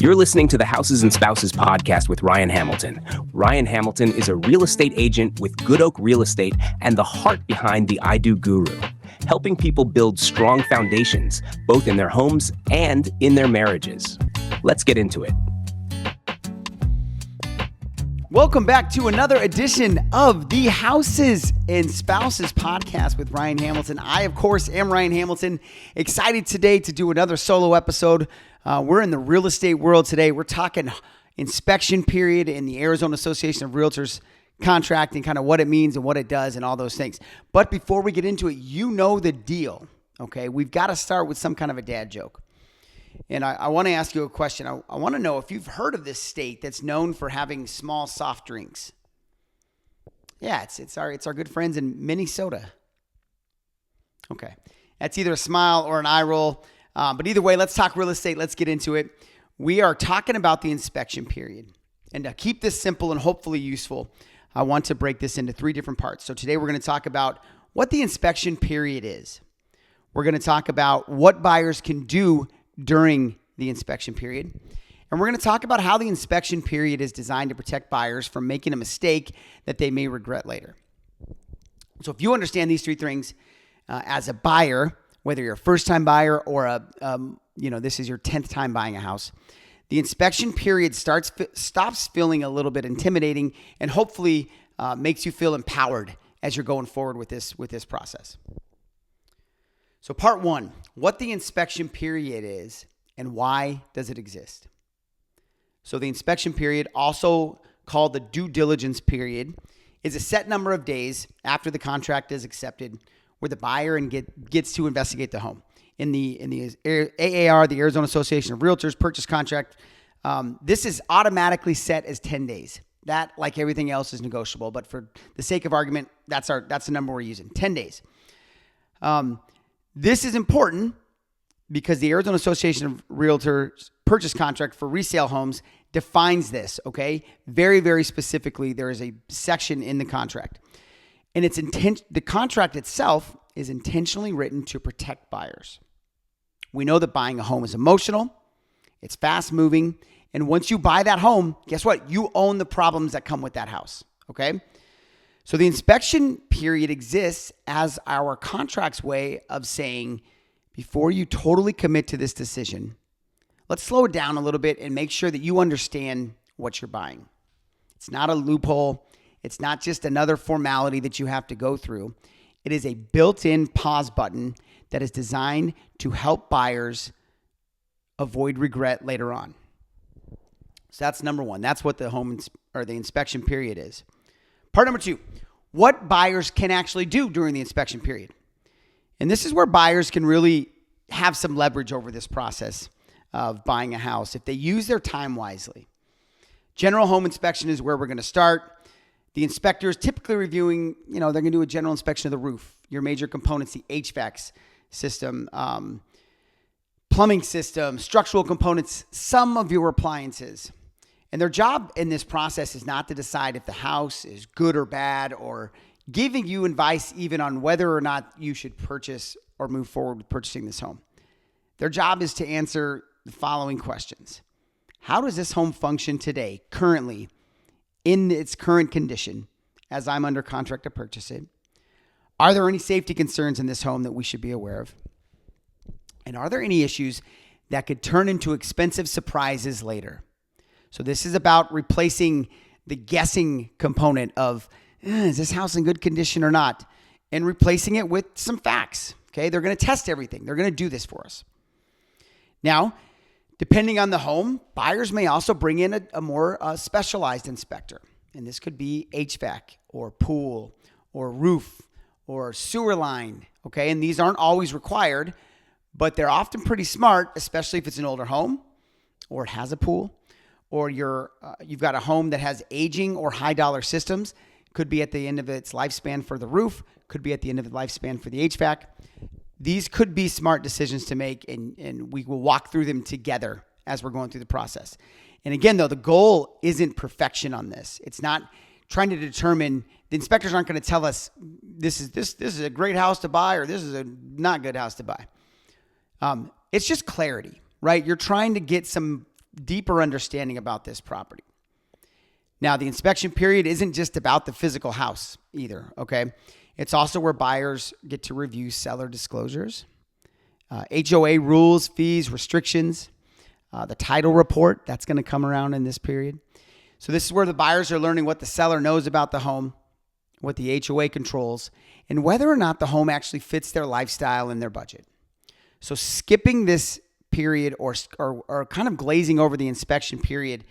You're listening to the Houses and Spouses podcast with Ryan Hamilton. Ryan Hamilton is a real estate agent with Good Oak Real Estate and the heart behind the I Do Guru, helping people build strong foundations, both in their homes and in their marriages. Let's get into it. Welcome back to another edition of the Houses and Spouses podcast with Ryan Hamilton. I, of course, am Ryan Hamilton. Excited today to do another solo episode. We're in the real estate world today. We're talking inspection period in the Arizona Association of Realtors contract and kind of what it means and what it does and all those things. But before we get into it, you know the deal, okay? We've got to start with some kind of a dad joke. And I want to ask you a question. I want to know if you've heard of this state that's known for having small soft drinks. Yeah, it's our good friends in Minnesota. Okay, that's either a smile or an eye roll. But either way, let's talk real estate. Let's get into it. We are talking about the inspection period. And to keep this simple and hopefully useful, I want to break this into three different parts. So today we're going to talk about what the inspection period is. We're going to talk about what buyers can do during the inspection period. And we're going to talk about how the inspection period is designed to protect buyers from making a mistake that they may regret later. So if you understand these three things as a buyer, whether you're a first-time buyer or this is your 10th time buying a house, the inspection period stops feeling a little bit intimidating and hopefully makes you feel empowered as you're going forward with this process. So part one, what the inspection period is and why does it exist? So the inspection period, also called the due diligence period, is a set number of days after the contract is accepted where the buyer gets to investigate the home. In the AAR, the Arizona Association of Realtors purchase contract, this is automatically set as 10 days. That, like everything else, is negotiable, but for the sake of argument, that's the number we're using, 10 days. This is important because the Arizona Association of Realtors purchase contract for resale homes defines this, okay? Very, very specifically, there is a section in the contract. And the contract itself is intentionally written to protect buyers. We know that buying a home is emotional, it's fast moving, and once you buy that home, guess what? You own the problems that come with that house, okay? So the inspection period exists as our contract's way of saying, before you totally commit to this decision, let's slow it down a little bit and make sure that you understand what you're buying. It's not a loophole. It's not just another formality that you have to go through. It is a built-in pause button that is designed to help buyers avoid regret later on. So that's number one. That's what the inspection period is. Part number two, what buyers can actually do during the inspection period. And this is where buyers can really have some leverage over this process of buying a house if they use their time wisely. General home inspection is where we're going to start. The inspector is typically reviewing, they're going to do a general inspection of the roof, your major components, the HVAC system, plumbing system, structural components, some of your appliances. And their job in this process is not to decide if the house is good or bad or giving you advice even on whether or not you should purchase or move forward with purchasing this home. Their job is to answer the following questions. How does this home function today, currently, in its current condition, as I'm under contract to purchase it? Are there any safety concerns in this home that we should be aware of? And are there any issues that could turn into expensive surprises later? So this is about replacing the guessing component of, is this house in good condition or not? And replacing it with some facts, okay? They're going to test everything. They're going to do this for us. Now, depending on the home, buyers may also bring in a more specialized inspector. And this could be HVAC or pool or roof or sewer line, okay? And these aren't always required, but they're often pretty smart, especially if it's an older home or it has a pool or you've got a home that has aging or high dollar systems. Could be at the end of its lifespan for the roof, could be at the end of the lifespan for the HVAC. These could be smart decisions to make, and we will walk through them together as we're going through the process. And again, though, the goal isn't perfection on this. It's not trying to determine, the inspectors aren't going to tell us this is a great house to buy or this is a not good house to buy. It's just clarity, right? You're trying to get some deeper understanding about this property. Now, the inspection period isn't just about the physical house either, okay? It's also where buyers get to review seller disclosures, HOA rules, fees, restrictions, the title report, that's going to come around in this period. So this is where the buyers are learning what the seller knows about the home, what the HOA controls, and whether or not the home actually fits their lifestyle and their budget. So skipping this period or kind of glazing over the inspection period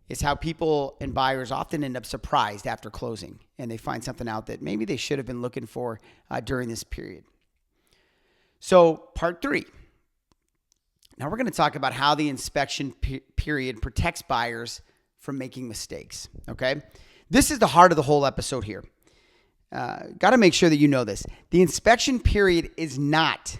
is how people and buyers often end up surprised after closing, and they find something out that maybe they should have been looking for during this period. So part 3. Now we're going to talk about how the inspection period protects buyers from making mistakes, okay? This is the heart of the whole episode here. Got to make sure that you know this. The inspection period is not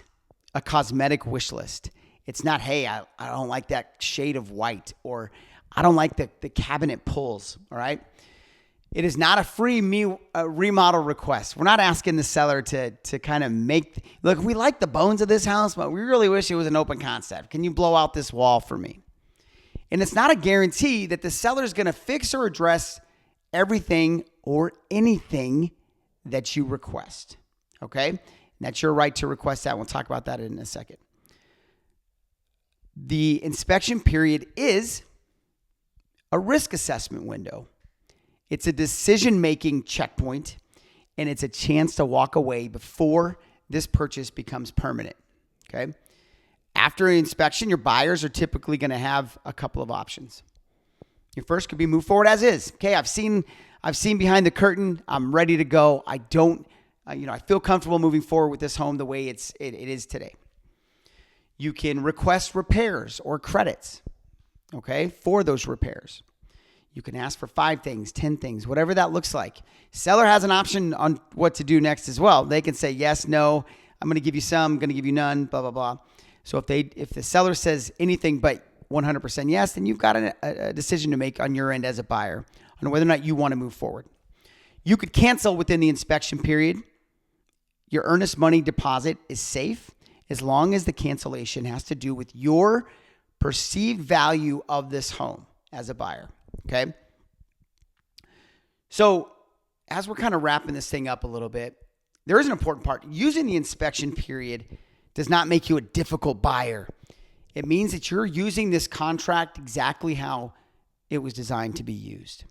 a cosmetic wish list. It's not, hey, I don't like that shade of white, or I don't like the cabinet pulls, all right? It is not a free remodel request. We're not asking the seller to kind of look, we like the bones of this house, but we really wish it was an open concept. Can you blow out this wall for me? And it's not a guarantee that the seller is going to fix or address everything or anything that you request, okay? And that's your right to request that. We'll talk about that in a second. The inspection period is a risk assessment window. It's a decision-making checkpoint, and it's a chance to walk away before this purchase becomes permanent, okay? After an inspection, your buyers are typically going to have a couple of options. Your first could be move forward as is. Okay, I've seen behind the curtain. I'm ready to go. I feel comfortable moving forward with this home the way it is today. You can request repairs or credits, okay, for those repairs. You can ask for 5 things, 10 things, whatever that looks like. Seller has an option on what to do next as well. They can say yes, no, I'm going to give you some, I'm going to give you none, blah, blah, blah. So if the seller says anything but 100% yes, then you've got a decision to make on your end as a buyer on whether or not you want to move forward. You could cancel within the inspection period. Your earnest money deposit is safe as long as the cancellation has to do with your perceived value of this home as a buyer, okay? So as we're kind of wrapping this thing up a little bit, there is an important part. Using the inspection period does not make you a difficult buyer. It means that you're using this contract exactly how it was designed to be used.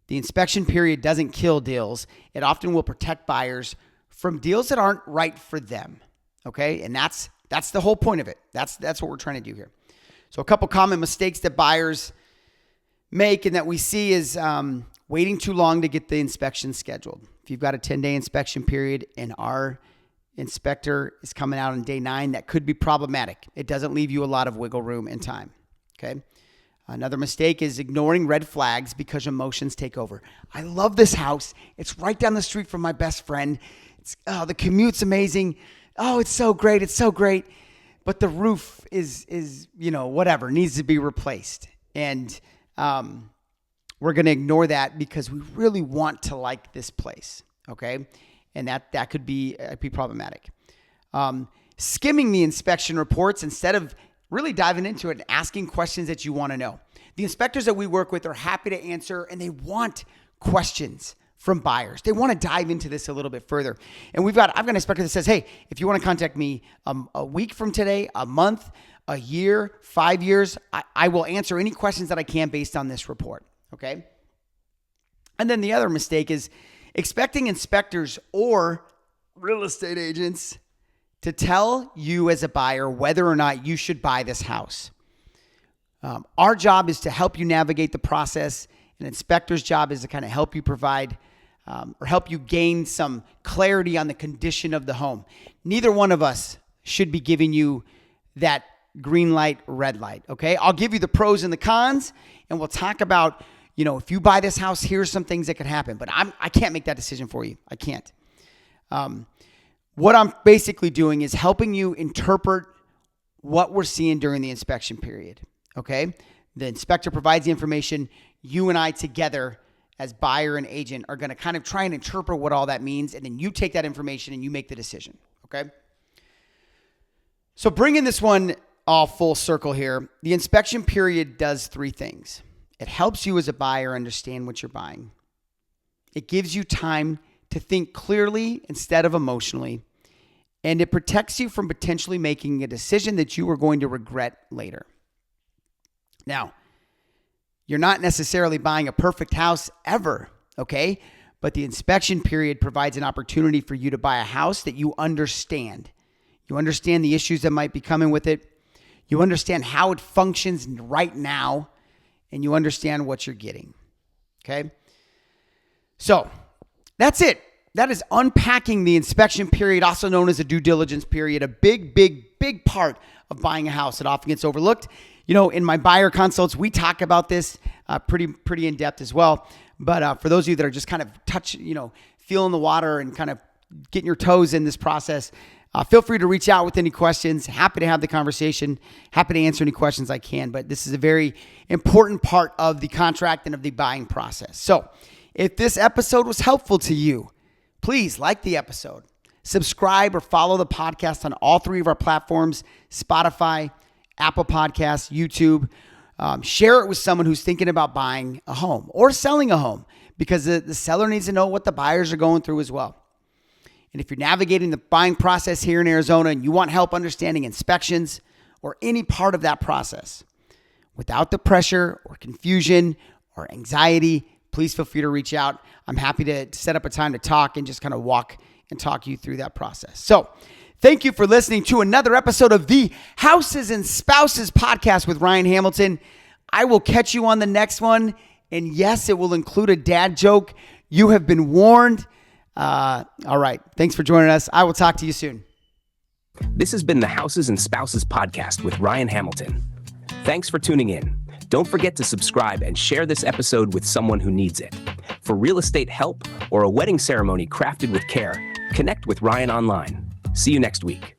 The inspection period doesn't kill deals. It often will protect buyers from deals that aren't right for them, okay? And that's the whole point of it. That's what we're trying to do here. So a couple common mistakes that buyers make and that we see is waiting too long to get the inspection scheduled. If you've got a 10-day inspection period and our inspector is coming out on day 9, that could be problematic. It doesn't leave you a lot of wiggle room and time, okay? Another mistake is ignoring red flags because emotions take over. I love this house. It's right down the street from my best friend. The commute's amazing. Oh, it's so great. It's so great. But the roof is whatever, needs to be replaced. And we're going to ignore that because we really want to like this place, okay? And that could be problematic. Skimming the inspection reports instead of really diving into it and asking questions that you want to know. The inspectors that we work with are happy to answer, and they want questions from buyers. They want to dive into this a little bit further. And I've got an inspector that says, hey, if you want to contact me a week from today, a month, a year, 5 years, I will answer any questions that I can based on this report, okay? And then the other mistake is expecting inspectors or real estate agents to tell you as a buyer whether or not you should buy this house. Our job is to help you navigate the process. An inspector's job is to kind of help you provide or help you gain some clarity on the condition of the home. Neither one of us should be giving you that green light, red light, okay? I'll give you the pros and the cons, and we'll talk about, if you buy this house, here's some things that could happen. But I can't make that decision for you. I can't. What I'm basically doing is helping you interpret what we're seeing during the inspection period, okay? The inspector provides the information. You and I together as buyer and agent are going to kind of try and interpret what all that means, and then you take that information and you make the decision, okay? So bringing this one all full circle here. The inspection period does three things. It helps you as a buyer understand what you're buying. It gives you time to think clearly instead of emotionally. And it protects you from potentially making a decision that you are going to regret later. Now, you're not necessarily buying a perfect house ever, okay? But the inspection period provides an opportunity for you to buy a house that you understand. You understand the issues that might be coming with it. You understand how it functions right now, and you understand what you're getting, okay? So that's it. That is unpacking the inspection period, also known as a due diligence period, a big, big, big part of buying a house. It often gets overlooked. You know, in my buyer consults, we talk about this pretty in depth as well. But for those of you that are just kind of feeling the water and kind of getting your toes in this process, feel free to reach out with any questions. Happy to have the conversation. Happy to answer any questions I can. But this is a very important part of the contract and of the buying process. So if this episode was helpful to you, please like the episode, subscribe or follow the podcast on all three of our platforms, Spotify, Apple Podcasts, YouTube. Share it with someone who's thinking about buying a home or selling a home, because the seller needs to know what the buyers are going through as well. And if you're navigating the buying process here in Arizona and you want help understanding inspections or any part of that process without the pressure or confusion or anxiety, please feel free to reach out. I'm happy to set up a time to talk and just kind of walk and talk you through that process. So thank you for listening to another episode of the Houses and Spouses podcast with Ryan Hamilton. I will catch you on the next one. And yes, it will include a dad joke. You have been warned. All right. Thanks for joining us. I will talk to you soon. This has been the Houses and Spouses podcast with Ryan Hamilton. Thanks for tuning in. Don't forget to subscribe and share this episode with someone who needs it. For real estate help or a wedding ceremony crafted with care, connect with Ryan online. See you next week.